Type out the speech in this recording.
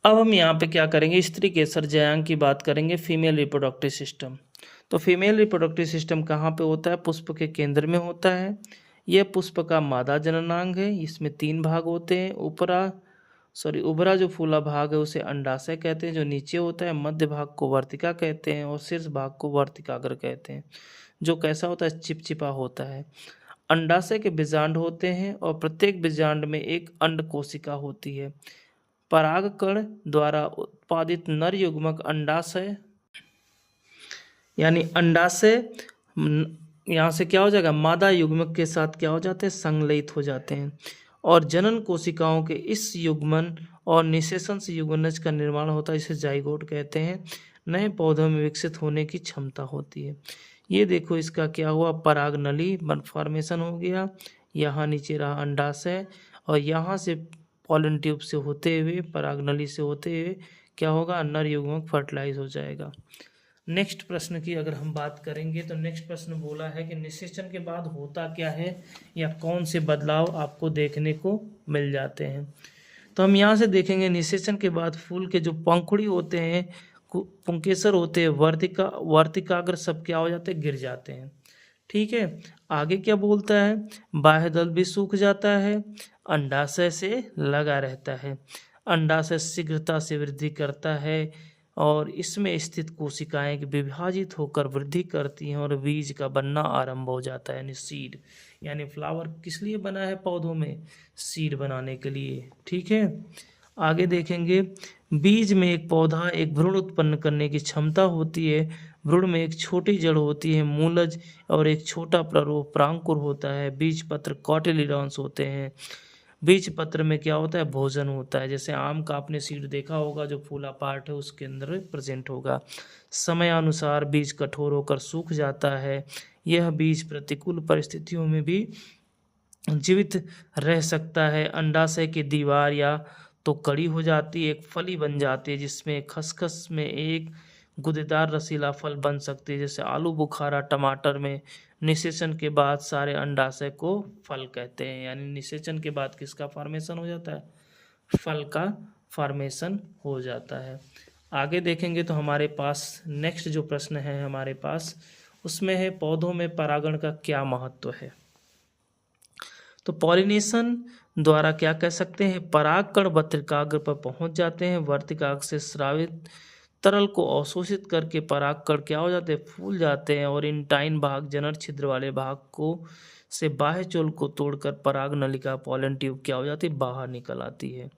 अब हम यहाँ पे क्या करेंगे, स्त्री केसर जयांग की बात करेंगे, फीमेल रिप्रोडक्टिव सिस्टम। तो फीमेल रिप्रोडक्टिव सिस्टम कहाँ पे होता है? पुष्प के केंद्र में होता है। यह पुष्प का मादा जननांग है। इसमें 3 भाग होते हैं। उभरा जो फूला भाग है उसे अंडाशय कहते हैं, जो नीचे होता है। मध्य भाग को वर्तिका कहते हैं और शीर्ष भाग को वर्तिकाग्र कहते हैं, जो कैसा होता है? चिपचिपा होता है। अंडाशय के बीजांड होते हैं और प्रत्येक बीजांड में एक अंड कोशिका होती है। परागकण द्वारा उत्पादित नर युग्मक अंडाशय यानी अंडाशय यहाँ से क्या हो जाएगा? मादा युग्मक के साथ क्या हो जाते हैं? संलयित हो जाते हैं और जनन कोशिकाओं के इस युग्मन और निषेचन से युग्मनज का निर्माण होता है। इसे जाइगोट कहते हैं। नए पौधों में विकसित होने की क्षमता होती है। ये देखो इसका क्या हुआ? परागनली फॉर्मेशन हो गया। यहाँ नीचे रहा अंडाशय और यहाँ से पॉलन ट्यूब से होते हुए, परागनली से होते हुए क्या होगा? नर युग्मक फर्टिलाइज हो जाएगा। नेक्स्ट प्रश्न की अगर हम बात करेंगे तो नेक्स्ट प्रश्न बोला है कि निषेचन के बाद होता क्या है या कौन से बदलाव आपको देखने को मिल जाते हैं। तो हम यहाँ से देखेंगे निषेचन के बाद फूल के जो पंखुड़ी होते हैं, पुंकेसर होते हैं, वर्तिकाग्र सब क्या हो जाते हैं? गिर जाते हैं। ठीक है, आगे क्या बोलता है? बाह्य दल भी सूख जाता है, अंडाशय से लगा रहता है। अंडाशय शीघ्रता से वृद्धि करता है और इसमें स्थित कोशिकाएं विभाजित होकर वृद्धि करती हैं और बीज का बनना आरंभ हो जाता है, यानी सीड। यानी फ्लावर किस लिए बना है पौधों में? सीड बनाने के लिए। ठीक है, आगे देखेंगे। बीज में एक पौधा एक भ्रूण उत्पन्न करने की क्षमता होती है। भ्रूण में एक छोटी जड़ होती है, मूलज, और एक छोटा प्रारूप प्रांकुर होता है। बीज पत्र कॉटिलिडॉन्स होते हैं। बीज पत्र में क्या होता है? भोजन होता है। जैसे आम का आपने सीड देखा होगा, जो फूला पार्ट है उसके अंदर प्रेजेंट होगा। समयानुसार बीज कठोर होकर सूख जाता है। यह बीज प्रतिकूल परिस्थितियों में भी जीवित रह सकता है। अंडाशय की दीवार या तो कड़ी हो जाती है, एक फली बन जाती है जिसमें खसखस में एक गुदेदार रसीला फल बन सकती है, जैसे आलू बुखारा, टमाटर में। निषेचन के बाद सारे अंडाशय को फल कहते हैं। यानी निषेचन के बाद किसका फॉर्मेशन हो जाता है? फल का फॉर्मेशन हो जाता है। आगे देखेंगे तो हमारे पास नेक्स्ट जो प्रश्न है हमारे पास, उसमें है पौधों में परागण का क्या महत्व है। तो पॉलिनेशन द्वारा क्या कह सकते हैं? परागकण वर्तिकाग्र पर पहुंच जाते हैं। वर्तिकाग्र से स्रावित तरल को अवशोषित करके परागकण क्या हो जाते हैं? फूल जाते हैं और इंटाइन भाग, जनन छिद्र वाले भाग को से बाह्य चोल को तोड़कर पराग नलिका, पॉलन ट्यूब क्या हो जाती है? बाहर निकल आती है।